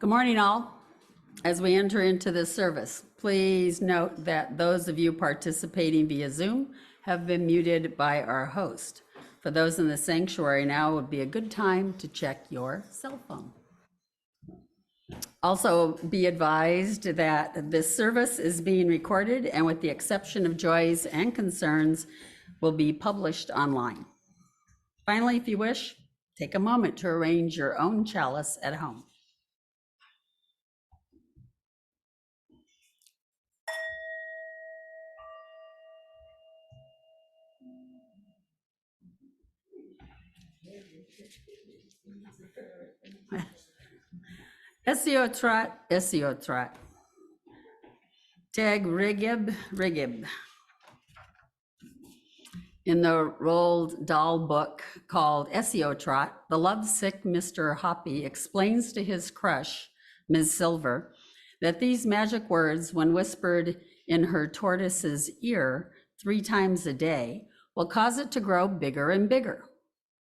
Good morning, all. As we enter into this service, please note that those of you participating via Zoom have been muted by our host. For those in the sanctuary, now would be a good time to check your cell phone. Also, be advised that this service is being recorded and, with the exception of joys and concerns, will be published online. Finally, if you wish, take a moment to arrange your own chalice at home. Essio trot, tag rigib. In the Roald Dahl book called Essio Trot, the lovesick Mr. Hoppy explains to his crush, Ms. Silver, that these magic words, when whispered in her tortoise's ear 3 times a day, will cause it to grow bigger and bigger.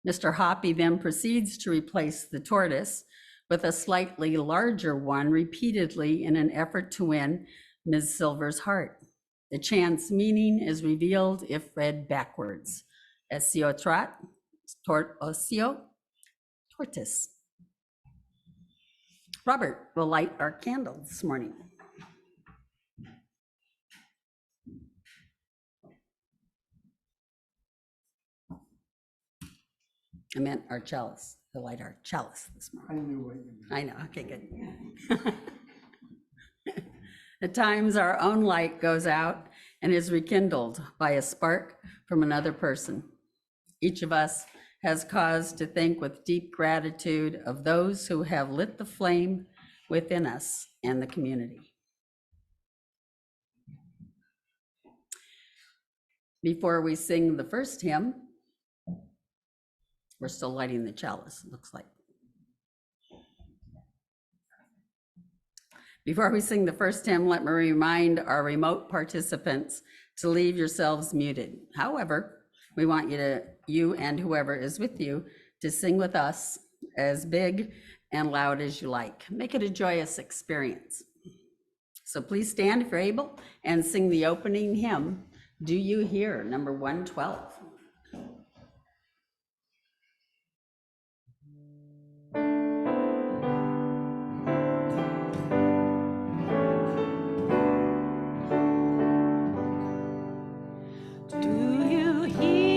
Mr. Hoppy then proceeds to replace the tortoise with a slightly larger one repeatedly in an effort to win Ms. Silver's heart. The chant's meaning is revealed if read backwards. Essio trot, tortoisio, tortoise. Robert will light our candle this morning. I meant our chalice. He'll light our chalice this morning. I knew what you meant. I know, okay, good. At times, our own light goes out and is rekindled by a spark from another person. Each of us has cause to think with deep gratitude of those who have lit the flame within us and the community. Before we sing the first hymn, we're still lighting the chalice, it looks like. Before we sing the first hymn, let me remind our remote participants to leave yourselves muted. However, we want you and whoever is with you to sing with us as big and loud as you like. Make it a joyous experience. So please stand if you're able and sing the opening hymn, Do You Hear, number 112. Do you hear?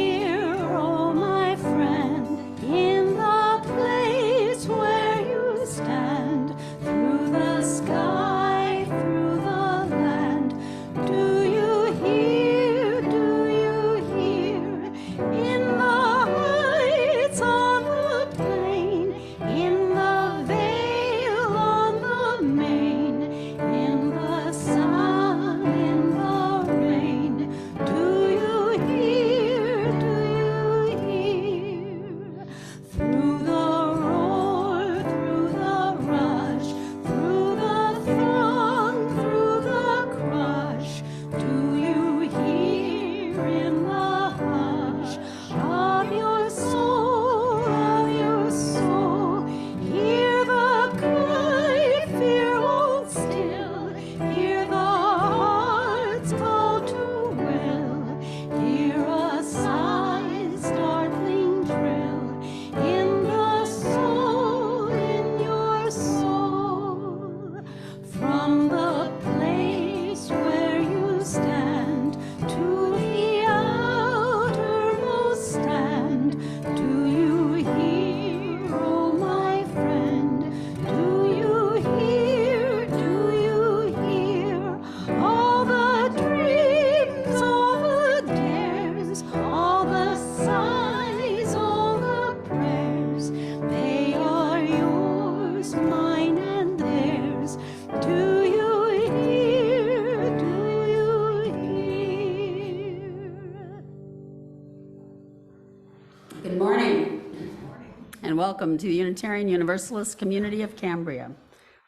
welcome to the Unitarian Universalist community of Cambria.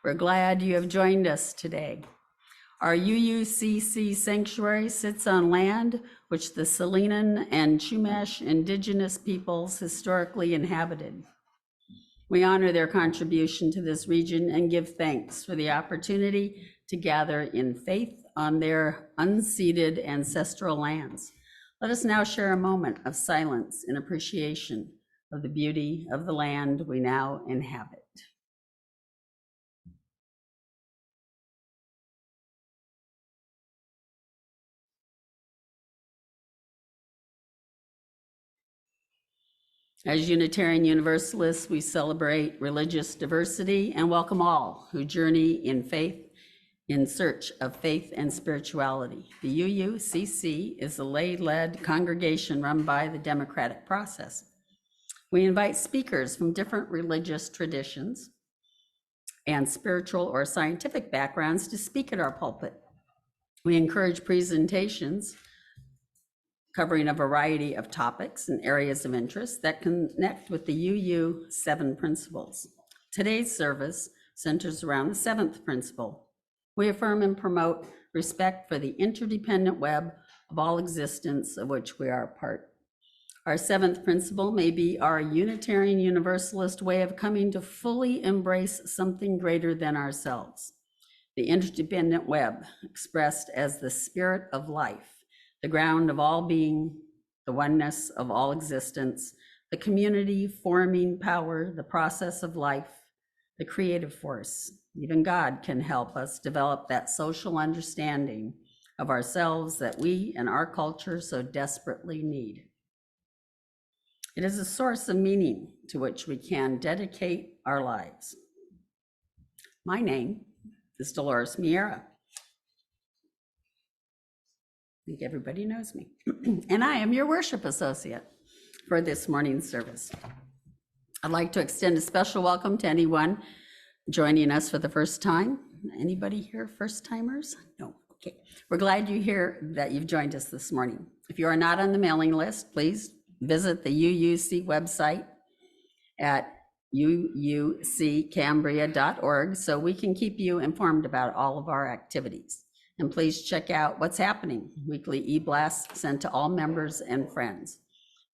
We're glad you have joined us today. Our UUCC sanctuary sits on land which the Salinan and Chumash indigenous peoples historically inhabited. We honor their contribution to this region and give thanks for the opportunity to gather in faith on their unceded ancestral lands. Let us now share a moment of silence in appreciation of the beauty of the land we now inhabit. As Unitarian Universalists, we celebrate religious diversity and welcome all who journey in faith in search of faith and spirituality. The UUCC is a lay-led congregation run by the democratic process. We invite speakers from different religious traditions and spiritual or scientific backgrounds to speak at our pulpit. We encourage presentations covering a variety of topics and areas of interest that connect with the UU 7 principles. Today's service centers around the 7th principle. We affirm and promote respect for the interdependent web of all existence of which we are a part. Our 7th principle may be our Unitarian Universalist way of coming to fully embrace something greater than ourselves. The interdependent web, expressed as the spirit of life, the ground of all being, the oneness of all existence, the community forming power, the process of life, the creative force. Even God can help us develop that social understanding of ourselves that we and our culture so desperately need. It is a source of meaning to which we can dedicate our lives. My name is Dolores Miera. I think everybody knows me. And I am your worship associate for this morning's service. I'd like to extend a special welcome to anyone joining us for the first time. Anybody here first timers? No, okay. We're glad that you've joined us this morning. If you are not on the mailing list, please visit the UUC website at uuccambria.org so we can keep you informed about all of our activities. And please check out what's happening, weekly e-blasts sent to all members and friends.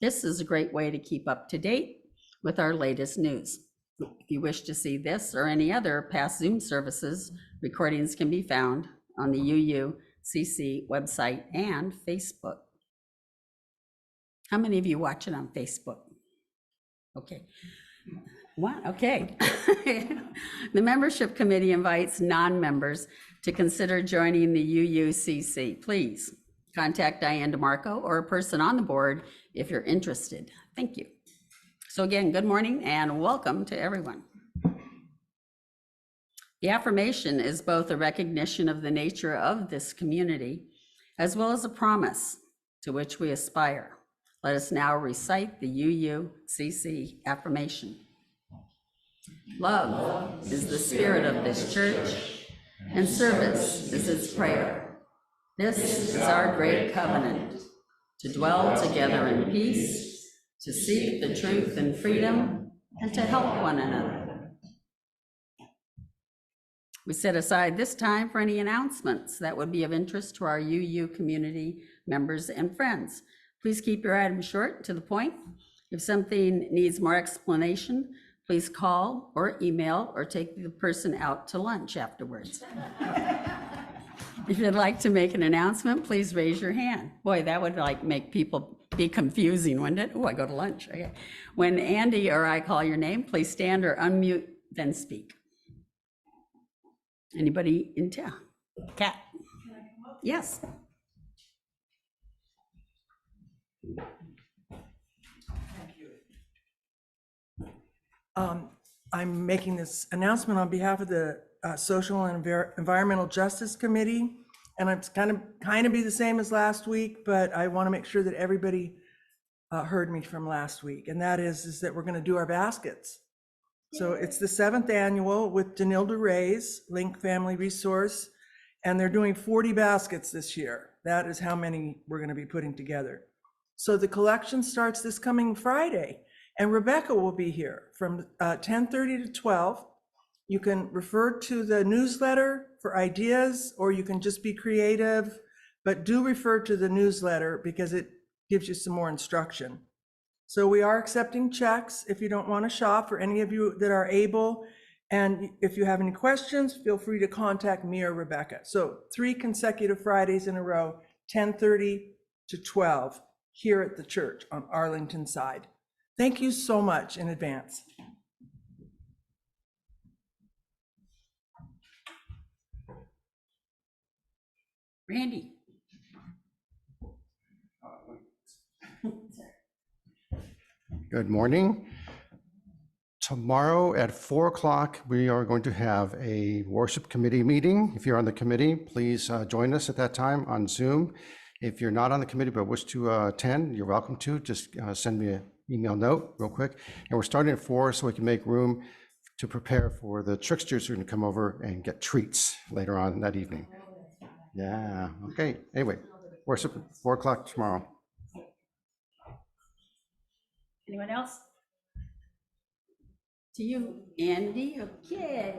This is a great way to keep up to date with our latest news. If you wish to see this or any other past Zoom services, recordings can be found on the UUCC website and Facebook. How many of you watch it on Facebook? Okay. What? Okay. The membership committee invites non-members to consider joining the UUCC. Please contact Diane DeMarco or a person on the board if you're interested. Thank you. So again, good morning and welcome to everyone. The affirmation is both a recognition of the nature of this community as well as a promise to which we aspire. Let us now recite the UUCC affirmation. Love is the spirit of this church, and service is its prayer. This is our great covenant, to dwell together in peace, to seek the truth and freedom, and to help one another. We set aside this time for any announcements that would be of interest to our UU community members and friends. Please keep your items short to the point. If something needs more explanation, please call or email or take the person out to lunch afterwards. If you'd like to make an announcement, please raise your hand. Boy, that would make people be confusing, wouldn't it? Oh, I go to lunch. Okay. When Andy or I call your name, please stand or unmute, then speak. Anybody in town? Kat? Can I come up? Yes. Thank you. I'm making this announcement on behalf of the Social and Environmental Justice Committee, and it's kind of be the same as last week, but I want to make sure that everybody heard me from last week, and that is that we're going to do our baskets. So it's the 7th annual with Danilda Ray's Link Family Resource, and they're doing 40 baskets this year. That is how many we're going to be putting together. So the collection starts this coming Friday, And Rebecca will be here from 10:30 to 12. You can refer to the newsletter for ideas, or you can just be creative, but do refer to the newsletter because it gives you some more instruction. So we are accepting checks if you don't want to shop, for any of you that are able. And if you have any questions, feel free to contact me or Rebecca. So 3 consecutive Fridays in a row, 10:30 to 12 here at the church on Arlington side. Thank you so much in advance. Randy. Good morning. Tomorrow at 4 o'clock, we are going to have a worship committee meeting. If you're on the committee, please join us at that time on Zoom. If you're not on the committee but wish to attend, you're welcome to. Just send me an email note real quick. And we're starting at 4 so we can make room to prepare for the tricksters who are going to come over and get treats later on that evening. Yeah, okay. Anyway, worship at 4 o'clock tomorrow. Anyone else? To you, Andy. Okay.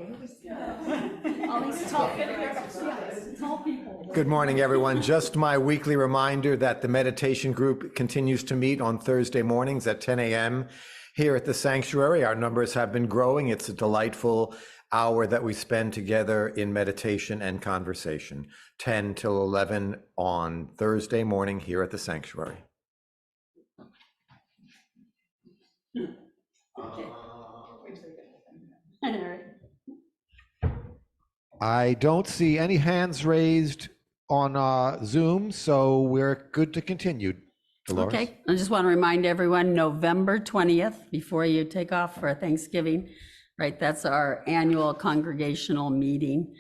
All these tall people. Good morning, everyone. Just my weekly reminder that the meditation group continues to meet on Thursday mornings at 10 a.m. here at the sanctuary. Our numbers have been growing. It's a delightful hour that we spend together in meditation and conversation, 10 till 11 on Thursday morning here at the sanctuary. I don't see any hands raised on Zoom, so we're good to continue. Dolores? Okay, I just want to remind everyone, November 20th, before you take off for Thanksgiving, right? That's our annual congregational meeting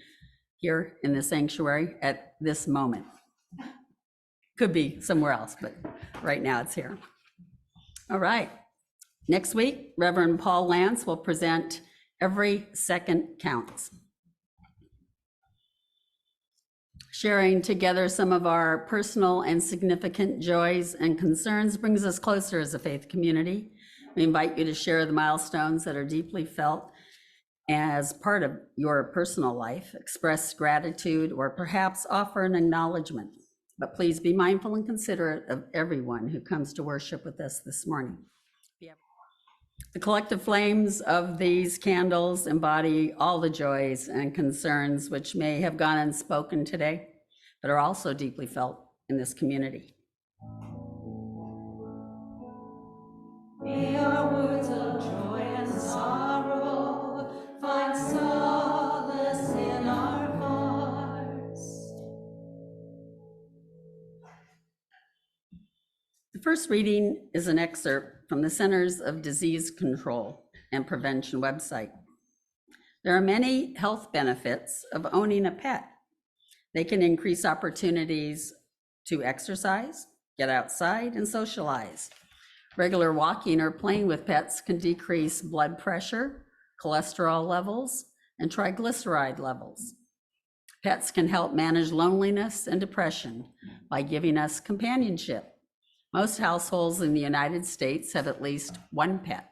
here in the sanctuary at this moment. Could be somewhere else, but right now it's here. All right. Next week, Reverend Paul Lance will present Every Second Counts, sharing together some of our personal and significant joys and concerns brings us closer as a faith community. We invite you to share the milestones that are deeply felt as part of your personal life, express gratitude, or perhaps offer an acknowledgement. But please be mindful and considerate of everyone who comes to worship with us this morning. The collective flames of these candles embody all the joys and concerns which may have gone unspoken today, but are also deeply felt in this community. May our words of joy and sorrow find solace in our hearts. The first reading is an excerpt from the Centers of Disease Control and Prevention website. There are many health benefits of owning a pet. They can increase opportunities to exercise, get outside, and socialize. Regular walking or playing with pets can decrease blood pressure, cholesterol levels, and triglyceride levels. Pets can help manage loneliness and depression by giving us companionship. Most households in the United States have at least one pet.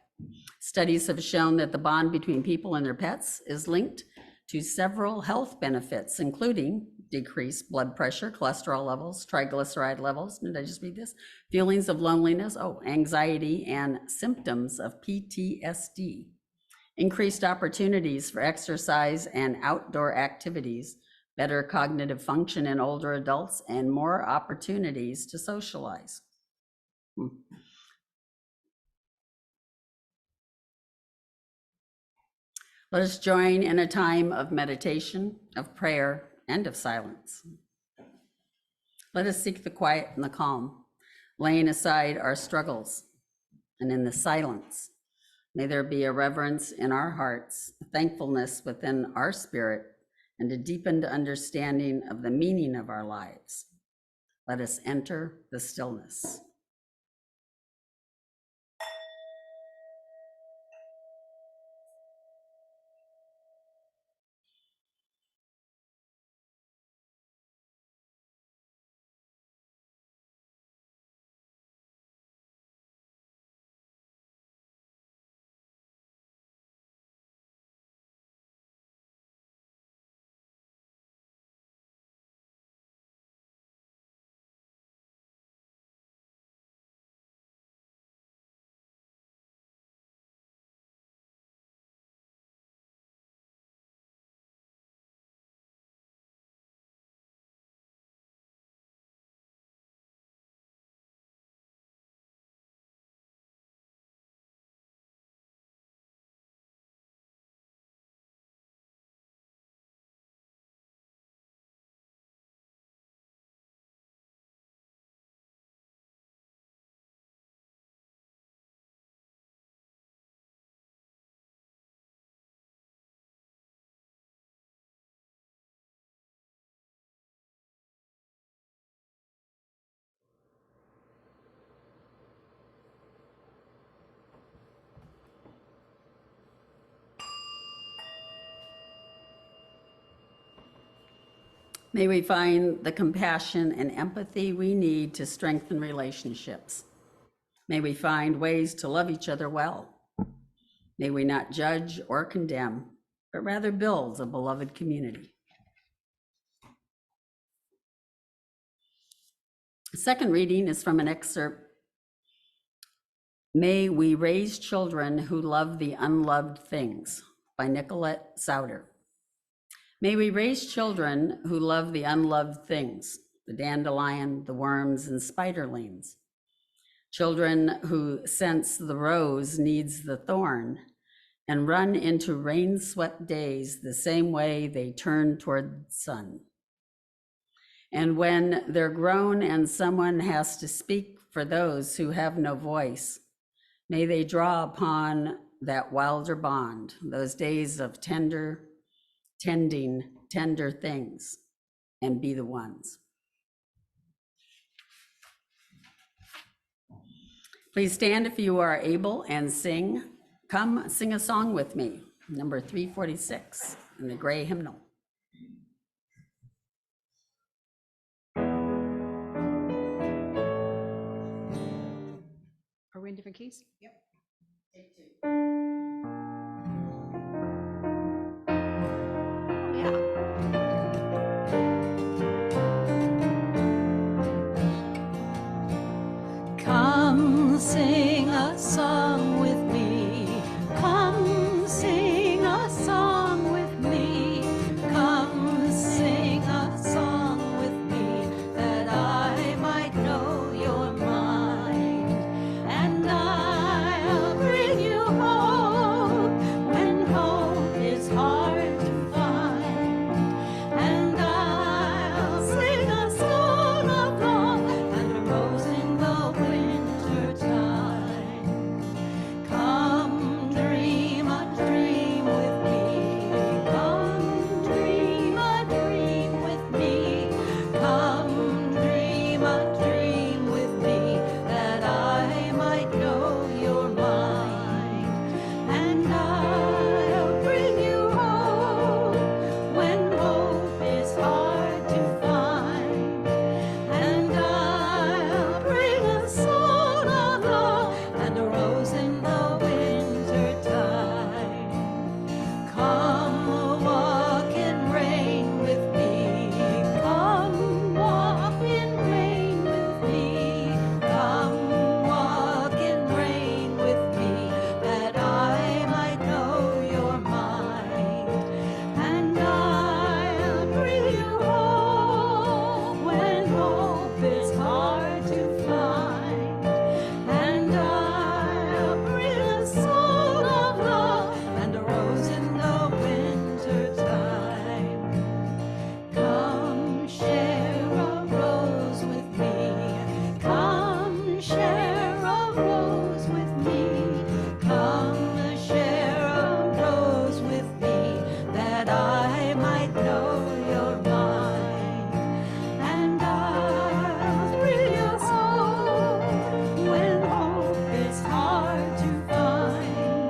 Studies have shown that the bond between people and their pets is linked to several health benefits, including decreased blood pressure, cholesterol levels, triglyceride levels, did I just read this? Feelings of loneliness, anxiety, and symptoms of PTSD. Increased opportunities for exercise and outdoor activities, better cognitive function in older adults, and more opportunities to socialize. Let us join in a time of meditation, of prayer, and of silence. Let us seek the quiet and the calm, laying aside our struggles. And in the silence, may there be a reverence in our hearts, a thankfulness within our spirit, and a deepened understanding of the meaning of our lives. Let us enter the stillness. May we find the compassion and empathy we need to strengthen relationships. May we find ways to love each other well. May we not judge or condemn, but rather build a beloved community. The second reading is from an excerpt. May we raise children who love the unloved things, by Nicolette Souter. May we raise children who love the unloved things, the dandelion, the worms, and spiderlings. Children who sense the rose needs the thorn and run into rain-swept days the same way they turn toward the sun. And when they're grown and someone has to speak for those who have no voice, may they draw upon that wilder bond, those days of tending tender things, and be the ones. Please stand if you are able and sing. Come sing a song with me, number 346 in the gray hymnal. Are we in different keys? Yep. Come sing a song with me. Come sing a song with me. Come sing a song with me, that I might know your mind. And I'll bring you hope when hope is hard to find. And I'll sing a song of love and a rose in the winter time. Come dream a dream with me. Come dream a dream with me. Come dream a dream with me, that I might know your mind. And I'll bring you hope when hope is hard to find. And I'll bring a song of love and a rose in the winter time. Come walk in rain with me. Come walk in rain with me. Come walk in rain with me, that I might know your mind. And I'll bring you hope when hope is hard to find. And I'll bring a song of love and a rose in the winter time. Come share a rose with me. Come share a rose with me. Come share a rose with me, that I might know your mind. And I'll bring you hope when hope is hard to find.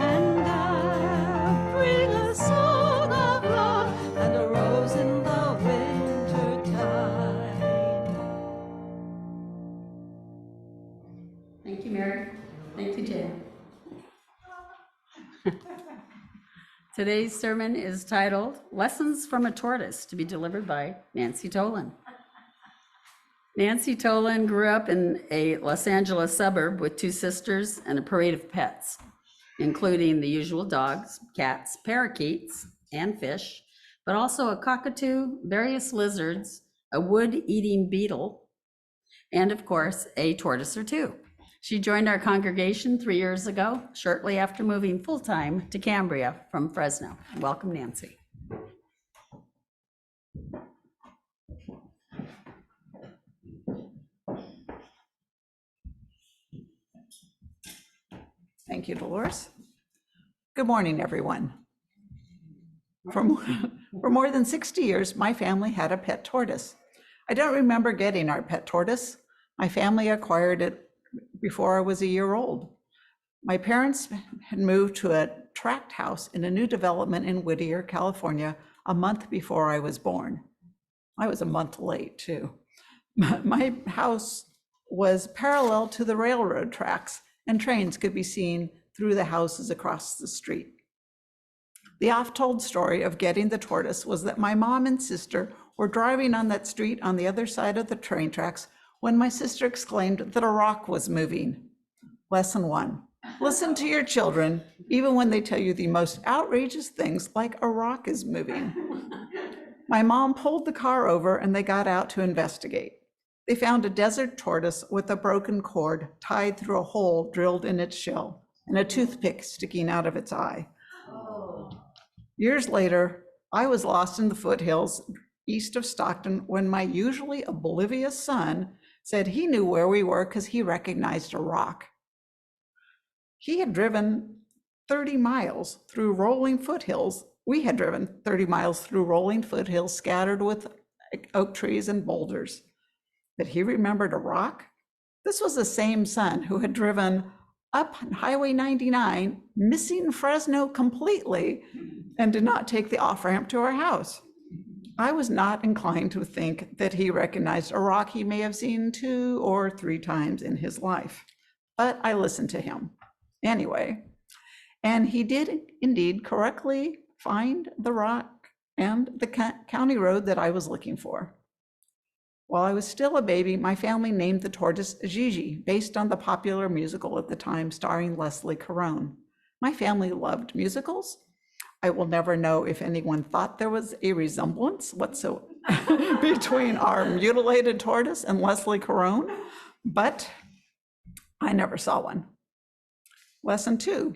And I'll bring a song of love and a rose in the winter time. Thank you, Mary. Thank you, Jan. Today's sermon is titled Lessons from a Tortoise, to be delivered by Nancy Tholen. Nancy Tholen grew up in a Los Angeles suburb with two sisters and a parade of pets, including the usual dogs, cats, parakeets, and fish, but also a cockatoo, various lizards, a wood-eating beetle, and of course, a tortoise or two. She joined our congregation 3 years ago, shortly after moving full-time to Cambria from Fresno. Welcome, Nancy. Thank you, Dolores. Good morning, everyone. For more than 60 years, my family had a pet tortoise. I don't remember getting our pet tortoise. My family acquired it before I was a year old. My parents had moved to a tract house in a new development in Whittier, California, a month before I was born. I was a month late too. My house was parallel to the railroad tracks, and trains could be seen through the houses across the street. The oft-told story of getting the tortoise was that my mom and sister were driving on that street on the other side of the train tracks when my sister exclaimed that a rock was moving. Lesson 1, listen to your children, even when they tell you the most outrageous things like a rock is moving. My mom pulled the car over and they got out to investigate. They found a desert tortoise with a broken cord tied through a hole drilled in its shell and a toothpick sticking out of its eye. Years later, I was lost in the foothills east of Stockton when my usually oblivious son said he knew where we were because he recognized a rock. He had driven 30 miles through rolling foothills. We had driven 30 miles through rolling foothills scattered with oak trees and boulders. But he remembered a rock? This was the same son who had driven up Highway 99, missing Fresno completely, and did not take the off-ramp to our house. I was not inclined to think that he recognized a rock he may have seen 2 or 3 times in his life, but I listened to him anyway. And he did indeed correctly find the rock and the county road that I was looking for. While I was still a baby, my family named the tortoise Gigi, based on the popular musical at the time starring Leslie Caron. My family loved musicals. I will never know if anyone thought there was a resemblance whatsoever between our mutilated tortoise and Leslie Caron, but I never saw one. Lesson 2.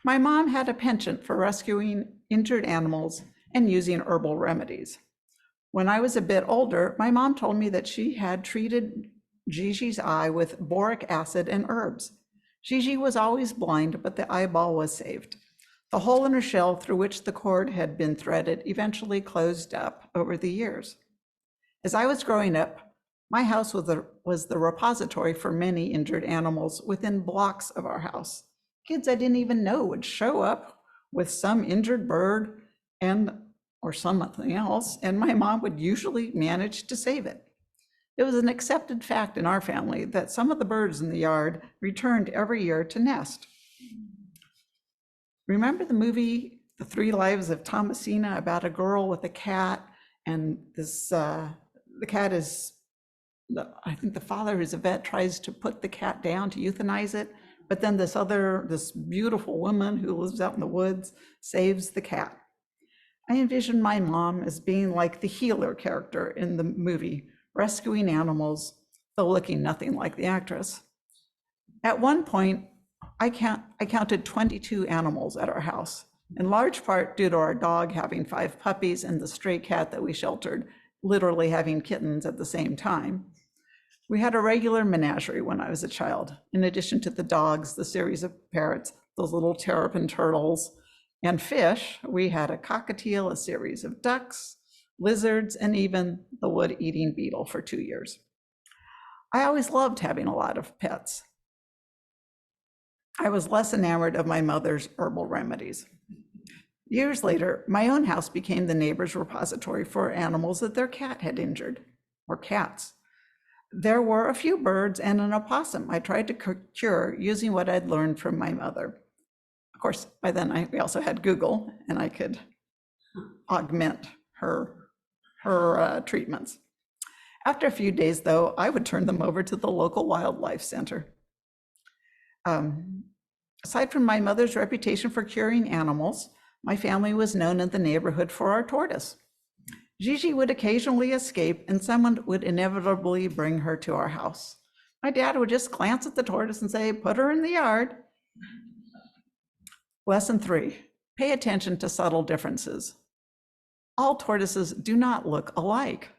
My mom had a penchant for rescuing injured animals and using herbal remedies. When I was a bit older, my mom told me that she had treated Gigi's eye with boric acid and herbs. Gigi was always blind, but the eyeball was saved. The hole in her shell through which the cord had been threaded eventually closed up over the years. As I was growing up, my house was the repository for many injured animals within blocks of our house. Kids I didn't even know would show up with some injured bird or something else, and my mom would usually manage to save it. It was an accepted fact in our family that some of the birds in the yard returned every year to nest. Remember the movie, The 3 Lives of Thomasina, about a girl with a cat, and the cat is, I think the father who's a vet tries to put the cat down to euthanize it, but then this beautiful woman who lives out in the woods saves the cat. I envisioned my mom as being like the healer character in the movie, rescuing animals, though looking nothing like the actress. At one point, I counted 22 animals at our house, in large part due to our dog having 5 puppies and the stray cat that we sheltered, literally having kittens at the same time. We had a regular menagerie when I was a child. In addition to the dogs, the series of parrots, those little terrapin turtles, and fish, we had a cockatiel, a series of ducks, lizards, and even the wood-eating beetle for 2 years. I always loved having a lot of pets. I was less enamored of my mother's herbal remedies. Years later, my own house became the neighbor's repository for animals that their cat had injured, or cats. There were a few birds and an opossum I tried to cure using what I'd learned from my mother. Of course, by then we also had Google, and I could augment her treatments. After a few days, though, I would turn them over to the local wildlife center. Aside from my mother's reputation for curing animals, my family was known in the neighborhood for our tortoise. Gigi would occasionally escape, and someone would inevitably bring her to our house. My dad would just glance at the tortoise and say, "Put her in the yard." Lesson 3, pay attention to subtle differences. All tortoises do not look alike.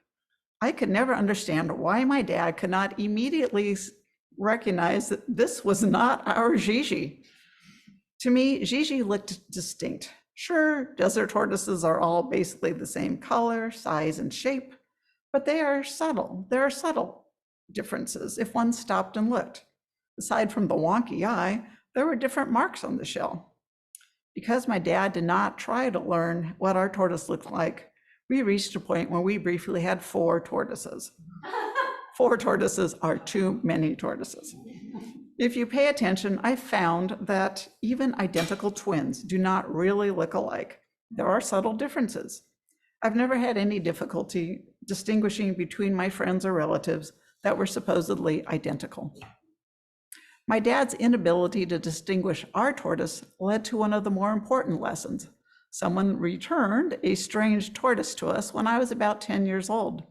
I could never understand why my dad could not immediately recognize that this was not our Gigi. To me, Gigi looked distinct. Sure, desert tortoises are all basically the same color, size, and shape, but they are subtle. There are subtle differences if one stopped and looked. Aside from the wonky eye, there were different marks on the shell. Because my dad did not try to learn what our tortoise looked like, we reached a point where we briefly had 4 tortoises. 4 tortoises are too many tortoises. If you pay attention, I found that even identical twins do not really look alike. There are subtle differences. I've never had any difficulty distinguishing between my friends or relatives that were supposedly identical. My dad's inability to distinguish our tortoise led to one of the more important lessons. Someone returned a strange tortoise to us when I was about 10 years old.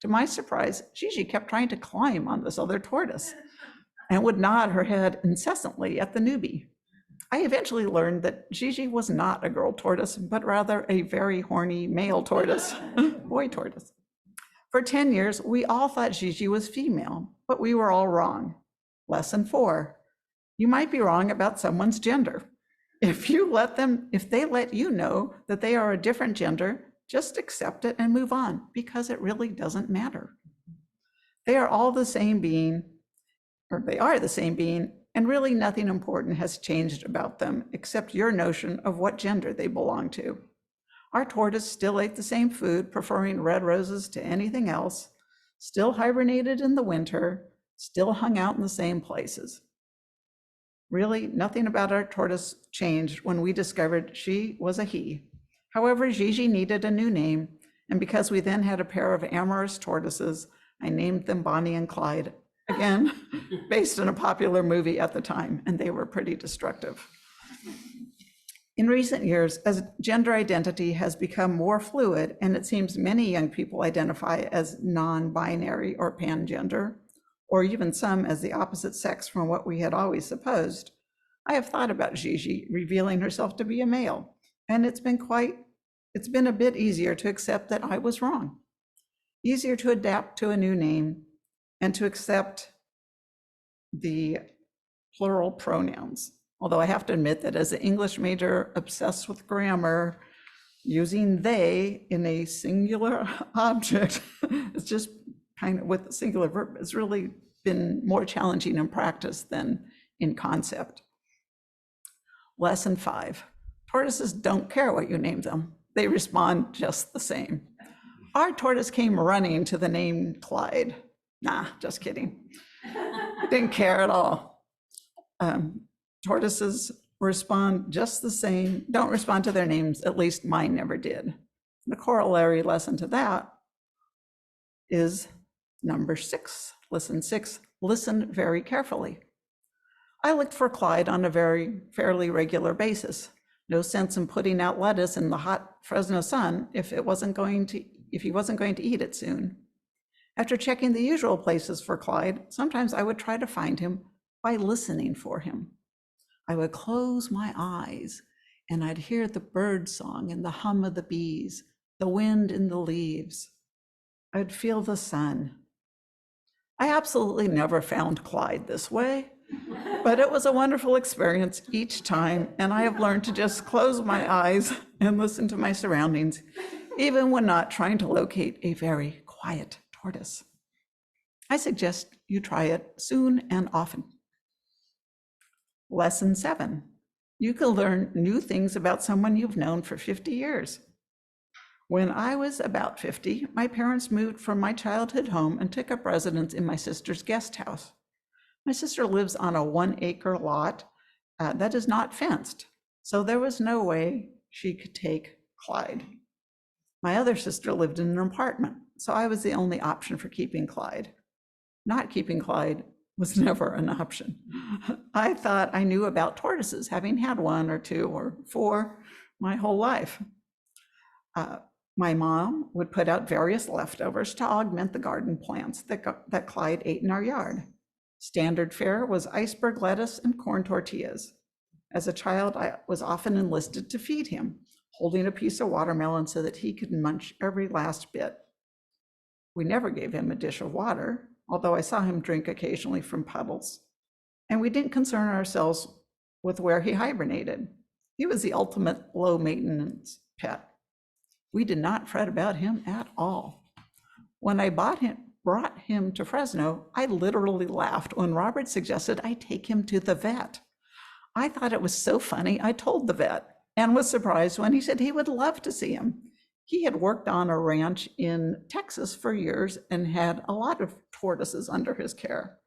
To my surprise, Gigi kept trying to climb on this other tortoise and would nod her head incessantly at the newbie. I eventually learned that Gigi was not a girl tortoise, but rather a very horny male tortoise, boy tortoise. For 10 years, we all thought Gigi was female, but we were all wrong. Lesson 4, you might be wrong about someone's gender. If they let you know that they are a different gender, just accept it and move on, because it really doesn't matter. They are all the same being, and really nothing important has changed about them except your notion of what gender they belong to. Our tortoise still ate the same food, preferring red roses to anything else, still hibernated in the winter, still hung out in the same places. Really, nothing about our tortoise changed when we discovered she was a he. However, Gigi needed a new name, and because we then had a pair of amorous tortoises, I named them Bonnie and Clyde, again, based on a popular movie at the time, and they were pretty destructive. In recent years, as gender identity has become more fluid, and it seems many young people identify as non-binary or pangender, or even some as the opposite sex from what we had always supposed, I have thought about Gigi revealing herself to be a male, and it's been a bit easier to accept that I was wrong. Easier to adapt to a new name and to accept the plural pronouns. Although I have to admit that as an English major obsessed with grammar, using they in a singular object, it's just kind of with a singular verb, it's really been more challenging in practice than in concept. Lesson 5, tortoises don't care what you name them. They respond just the same. Our tortoise came running to the name Clyde. Nah, just kidding. Didn't care at all. Tortoises respond just the same, don't respond to their names, at least mine never did. The corollary lesson to that is number 6, lesson 6, listen very carefully. I looked for Clyde on a fairly regular basis. No sense in putting out lettuce in the hot Fresno sun if he wasn't going to eat it soon. After checking the usual places for Clyde, sometimes I would try to find him by listening for him. I would close my eyes and I'd hear the bird song and the hum of the bees, the wind in the leaves. I'd feel the sun. I absolutely never found Clyde this way, but it was a wonderful experience each time, and I have learned to just close my eyes and listen to my surroundings, even when not trying to locate a very quiet tortoise. I suggest you try it soon and often. Lesson 7, you can learn new things about someone you've known for 50 years. When I was about 50, my parents moved from my childhood home and took up residence in my sister's guest house. My sister lives on a 1-acre lot that is not fenced, so there was no way she could take Clyde. My other sister lived in an apartment, so I was the only option for keeping Clyde. Not keeping Clyde was never an option. I thought I knew about tortoises, having had 1 or 2 or 4 my whole life. My mom would put out various leftovers to augment the garden plants that Clyde ate in our yard. Standard fare was iceberg lettuce and corn tortillas. As a child, I was often enlisted to feed him, holding a piece of watermelon so that he could munch every last bit. We never gave him a dish of water, although I saw him drink occasionally from puddles. And we didn't concern ourselves with where he hibernated. He was the ultimate low maintenance pet. We did not fret about him at all. When I brought him to Fresno, I literally laughed when Robert suggested I take him to the vet. I thought it was so funny, I told the vet and was surprised when he said he would love to see him. He had worked on a ranch in Texas for years and had a lot of tortoises under his care.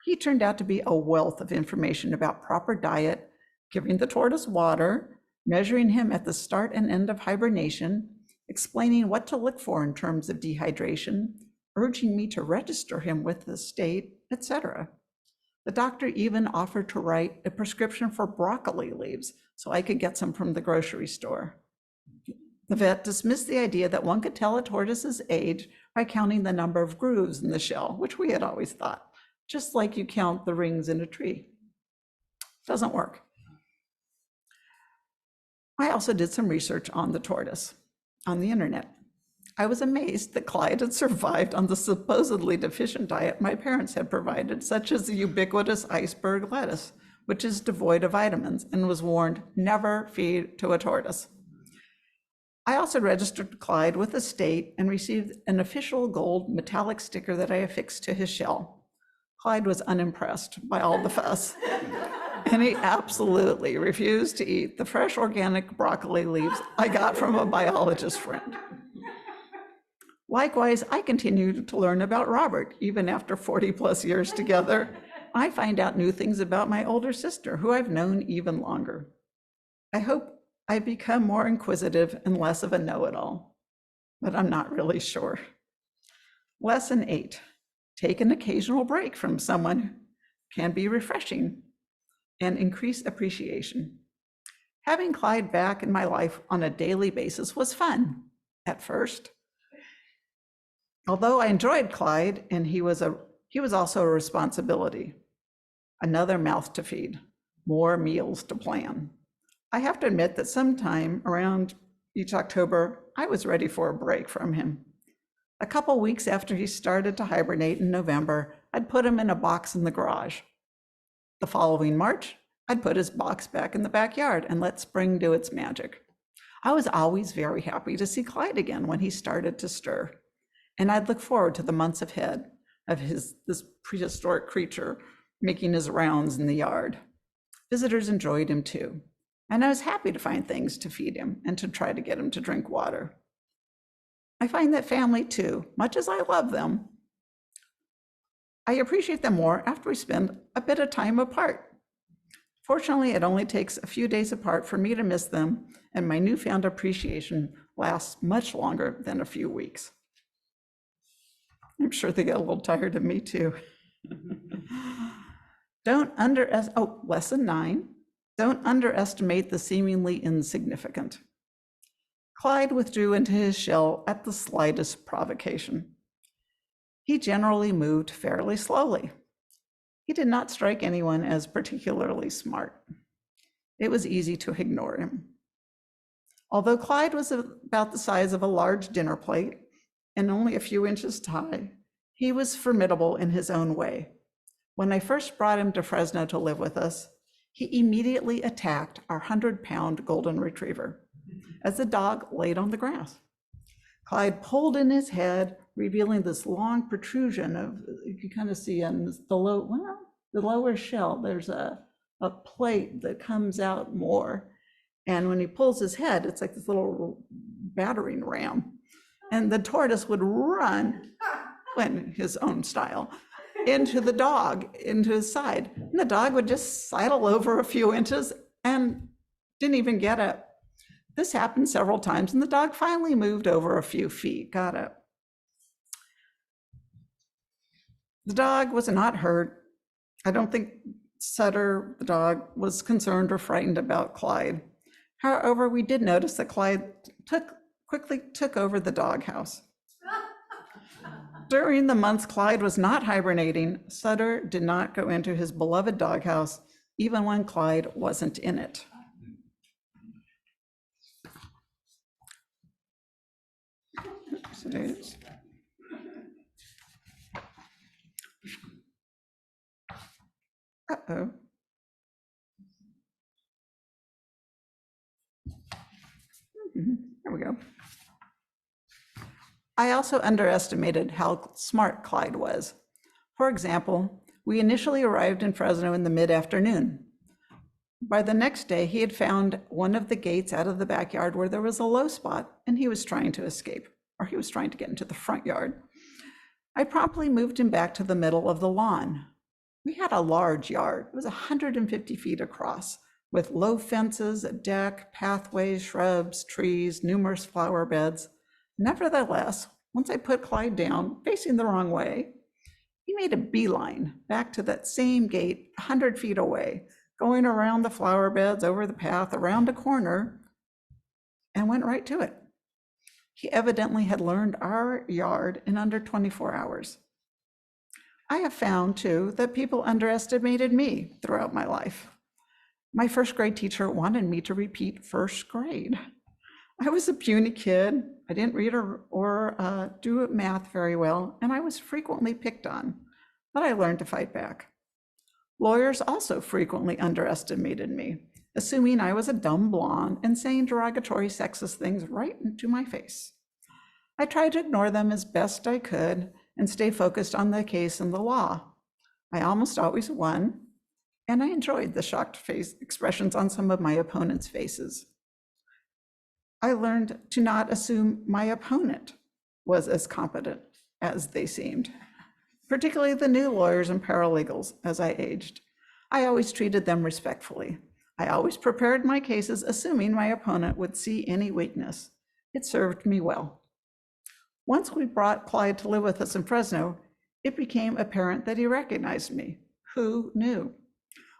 He turned out to be a wealth of information about proper diet, giving the tortoise water, measuring him at the start and end of hibernation, explaining what to look for in terms of dehydration, urging me to register him with the state, etc. The doctor even offered to write a prescription for broccoli leaves so I could get some from the grocery store. The vet dismissed the idea that one could tell a tortoise's age by counting the number of grooves in the shell, which we had always thought, just like you count the rings in a tree. Doesn't work. I also did some research on the tortoise on the internet. I was amazed that Clyde had survived on the supposedly deficient diet my parents had provided, such as the ubiquitous iceberg lettuce, which is devoid of vitamins, and was warned, never feed to a tortoise. I also registered Clyde with the state and received an official gold metallic sticker that I affixed to his shell. Clyde was unimpressed by all the fuss, and he absolutely refused to eat the fresh organic broccoli leaves I got from a biologist friend. Likewise, I continued to learn about Robert, even after 40 plus years together. I find out new things about my older sister, who I've known even longer. I hope I become more inquisitive and less of a know-it-all, but I'm not really sure. Lesson 8, take an occasional break from someone can be refreshing and increase appreciation. Having Clyde back in my life on a daily basis was fun at first. Although I enjoyed Clyde, and he was also a responsibility, another mouth to feed, more meals to plan. I have to admit that sometime around each October, I was ready for a break from him. A couple weeks after he started to hibernate in November, I'd put him in a box in the garage. The following March, I'd put his box back in the backyard and let spring do its magic. I was always very happy to see Clyde again when he started to stir. And I'd look forward to the months ahead of this prehistoric creature making his rounds in the yard. Visitors enjoyed him too, and I was happy to find things to feed him and to try to get him to drink water. I find that family too, much as I love them, I appreciate them more after we spend a bit of time apart. Fortunately, it only takes a few days apart for me to miss them, and my newfound appreciation lasts much longer than a few weeks. I'm sure they get a little tired of me too. Lesson 9, don't underestimate the seemingly insignificant. Clyde withdrew into his shell at the slightest provocation. He generally moved fairly slowly. He did not strike anyone as particularly smart. It was easy to ignore him. Although Clyde was about the size of a large dinner plate, and only a few inches high, he was formidable in his own way. When I first brought him to Fresno to live with us, he immediately attacked our 100-pound golden retriever as the dog laid on the grass. Clyde pulled in his head, revealing this long protrusion of, you can kind of see on the lower shell, there's a plate that comes out more. And when he pulls his head, it's like this little battering ram. And the tortoise would run, in his own style, into the dog, into his side. And the dog would just sidle over a few inches and didn't even get up. This happened several times, and the dog finally moved over a few feet, got up. The dog was not hurt. I don't think Sutter, the dog, was concerned or frightened about Clyde. However, we did notice that Clyde quickly took over the doghouse. During the months Clyde was not hibernating, Sutter did not go into his beloved doghouse, even when Clyde wasn't in it. Uh-oh. There we go. I also underestimated how smart Clyde was. For example, we initially arrived in Fresno in the mid-afternoon. By the next day, he had found one of the gates out of the backyard where there was a low spot, and he was trying to escape, or he was trying to get into the front yard. I promptly moved him back to the middle of the lawn. We had a large yard. It was 150 feet across, with low fences, a deck, pathways, shrubs, trees, numerous flower beds. Nevertheless, once I put Clyde down, facing the wrong way, he made a beeline back to that same gate 100 feet away, going around the flower beds, over the path, around a corner, and went right to it. He evidently had learned our yard in under 24 hours. I have found, too, that people underestimated me throughout my life. My first grade teacher wanted me to repeat first grade. I was a puny kid. I didn't read or do math very well, and I was frequently picked on, but I learned to fight back. Lawyers also frequently underestimated me, assuming I was a dumb blonde and saying derogatory sexist things right into my face. I tried to ignore them as best I could and stay focused on the case and the law. I almost always won, and I enjoyed the shocked face expressions on some of my opponents' faces. I learned to not assume my opponent was as competent as they seemed, particularly the new lawyers and paralegals as I aged. I always treated them respectfully. I always prepared my cases assuming my opponent would see any weakness. It served me well. Once we brought Clyde to live with us in Fresno, it became apparent that he recognized me. Who knew?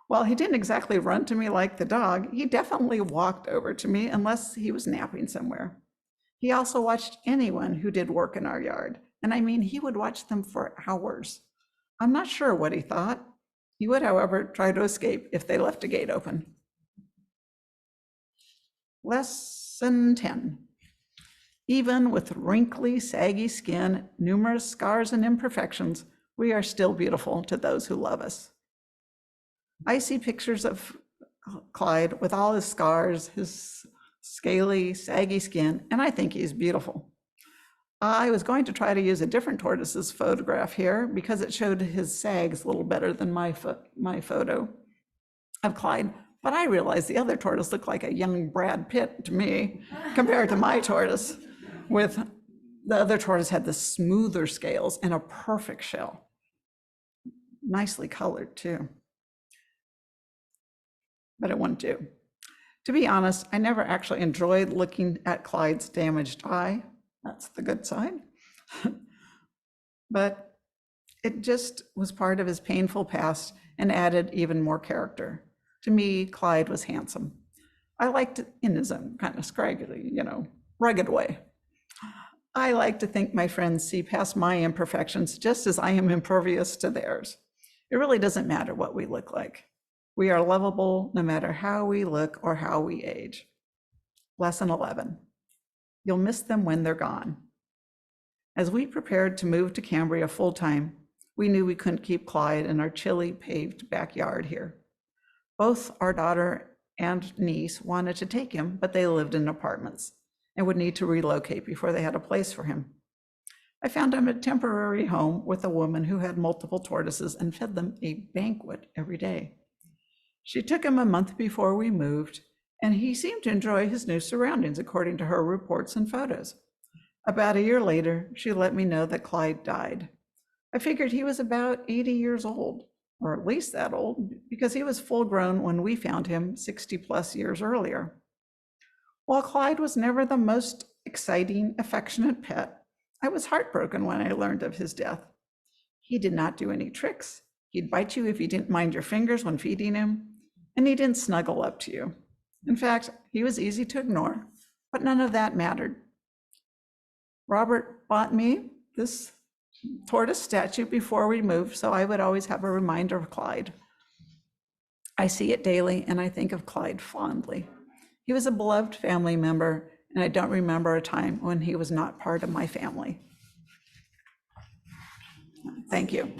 While he didn't exactly run to me like the dog, he definitely walked over to me unless he was napping somewhere. He also watched anyone who did work in our yard, and I mean, he would watch them for hours. I'm not sure what he thought. He would, however, try to escape if they left a gate open. Lesson 10. Even with wrinkly, saggy skin, numerous scars and imperfections, we are still beautiful to those who love us. I see pictures of Clyde with all his scars, his scaly, saggy skin, and I think he's beautiful. I was going to try to use a different tortoise's photograph here because it showed his sags a little better than my photo of Clyde, but I realized the other tortoise looked like a young Brad Pitt to me compared to my tortoise. With the other tortoise had the smoother scales and a perfect shell. Nicely colored too. But it wouldn't do. To be honest, I never actually enjoyed looking at Clyde's damaged eye. That's the good side. But it just was part of his painful past and added even more character. To me, Clyde was handsome. I liked it in his own kind of scraggly, rugged way. I like to think my friends see past my imperfections just as I am impervious to theirs. It really doesn't matter what we look like. We are lovable no matter how we look or how we age. Lesson 11. You'll miss them when they're gone. As we prepared to move to Cambria full-time, we knew we couldn't keep Clyde in our chilly paved backyard here. Both our daughter and niece wanted to take him, but they lived in apartments and would need to relocate before they had a place for him. I found him a temporary home with a woman who had multiple tortoises and fed them a banquet every day. She took him a month before we moved, and he seemed to enjoy his new surroundings according to her reports and photos. About a year later, she let me know that Clyde died. I figured he was about 80 years old, or at least that old, because he was full grown when we found him 60 plus years earlier. While Clyde was never the most exciting, affectionate pet, I was heartbroken when I learned of his death. He did not do any tricks. He'd bite you if you didn't mind your fingers when feeding him, and he didn't snuggle up to you. In fact, he was easy to ignore, but none of that mattered. Robert bought me this tortoise statue before we moved, so I would always have a reminder of Clyde. I see it daily, and I think of Clyde fondly. He was a beloved family member, and I don't remember a time when he was not part of my family. Thank you.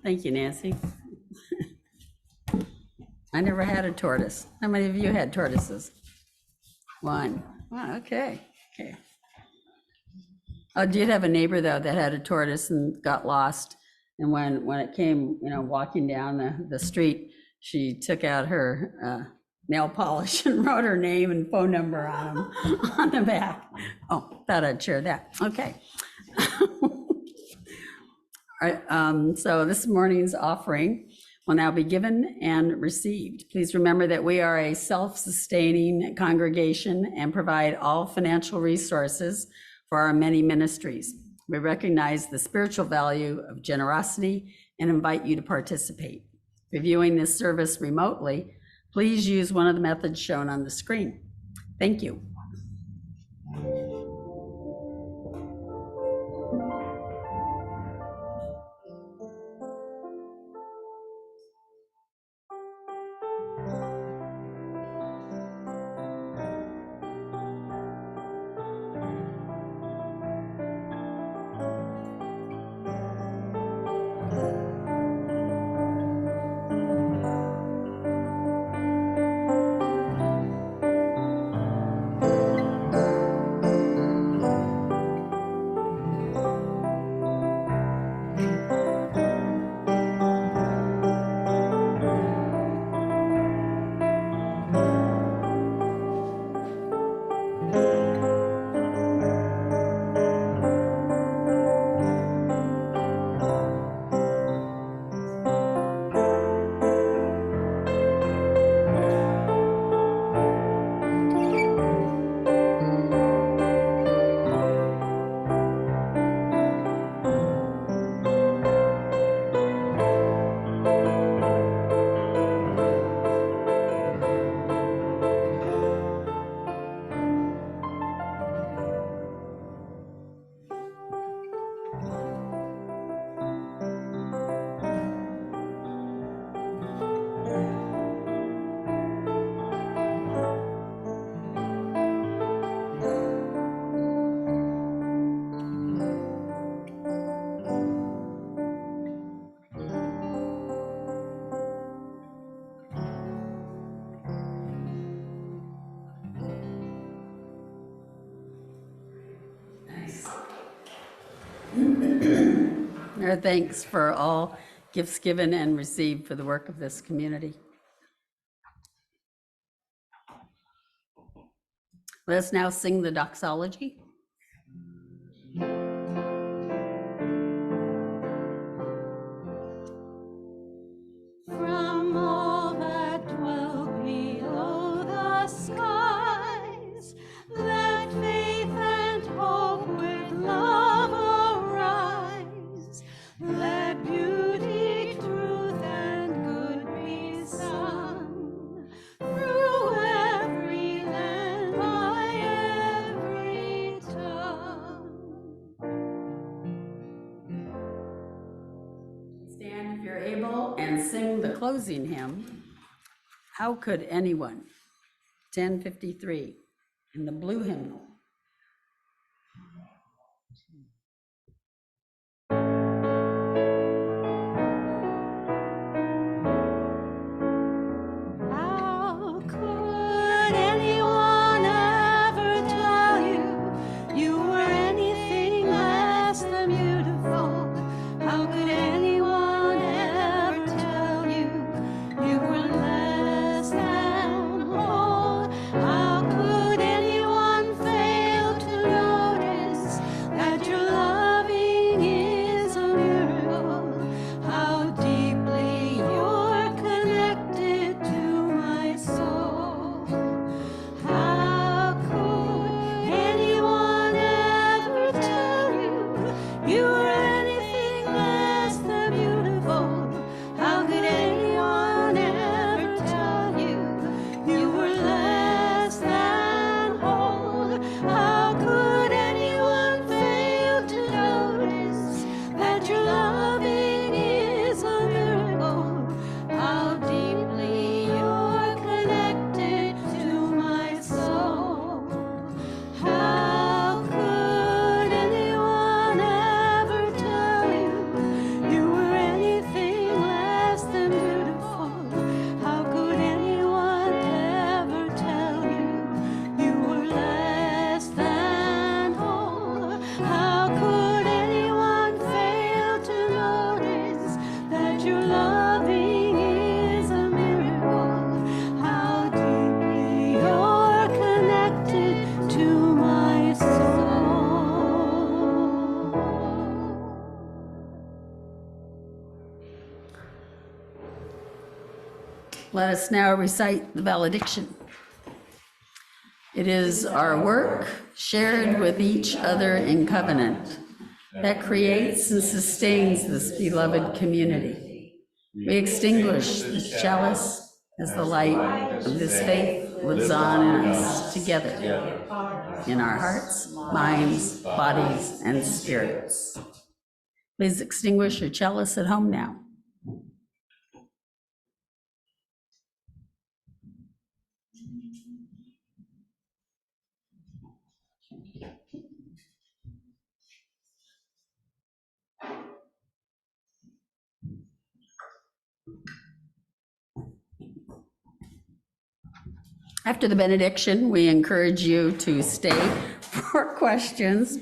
Thank you, Nancy. I never had a tortoise. How many of you had tortoises? One. Wow, okay. I did have a neighbor though that had a tortoise and got lost. And when it came, walking down the street, she took out her nail polish and wrote her name and phone number on them on the back. Oh, thought I'd share that. Okay. All right, so this morning's offering will now be given and received. Please remember that we are a self-sustaining congregation and provide all financial resources for our many ministries. We recognize the spiritual value of generosity and invite you to participate. If you're viewing this service remotely, please use one of the methods shown on the screen. Thank you. Our thanks for all gifts given and received for the work of this community. Let us now sing the doxology. From all that dwell below the skies, let faith and hope with love arise. Let beauty, truth, and good be sung through every land, by every tongue. Stand if you're able and sing the closing hymn, How Could Anyone? 1053 in the blue hymnal. How could anyone ever tell you were anything less than beautiful? How could anyone ever tell you were less than whole? How could anyone fail Let us now recite the valediction. It is our work, shared with each other in covenant, that creates and sustains this beloved community. We extinguish this chalice as the light of this faith lives on in us together, in our hearts, minds, bodies, and spirits. Please extinguish your chalice at home now. After the benediction, we encourage you to stay for questions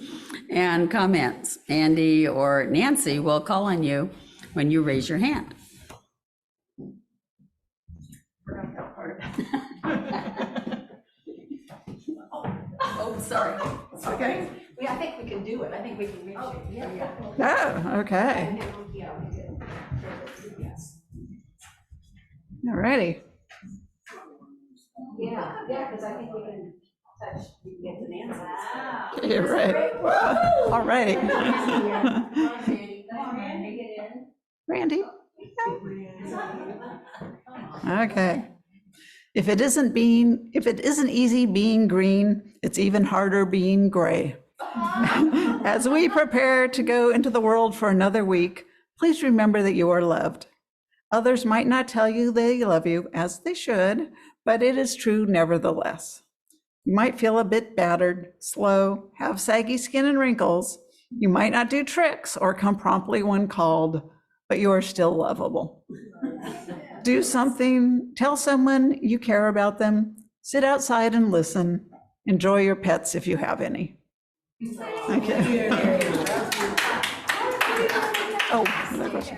and comments. Andy or Nancy will call on you when you raise your hand. Oh, sorry. Okay. I think we can do it. I think we can reach it. Oh, okay. All righty. Yeah, because I think we can touch, we can get to Nancy. You're right. All righty. Randy? Okay. If it isn't easy being green, it's even harder being gray. As we prepare to go into the world for another week, please remember that you are loved. Others might not tell you they love you, as they should, but it is true nevertheless. You might feel a bit battered, slow, have saggy skin and wrinkles. You might not do tricks or come promptly when called, but you are still lovable. Do something, tell someone you care about them, sit outside and listen. Enjoy your pets if you have any. Okay. Oh, another question.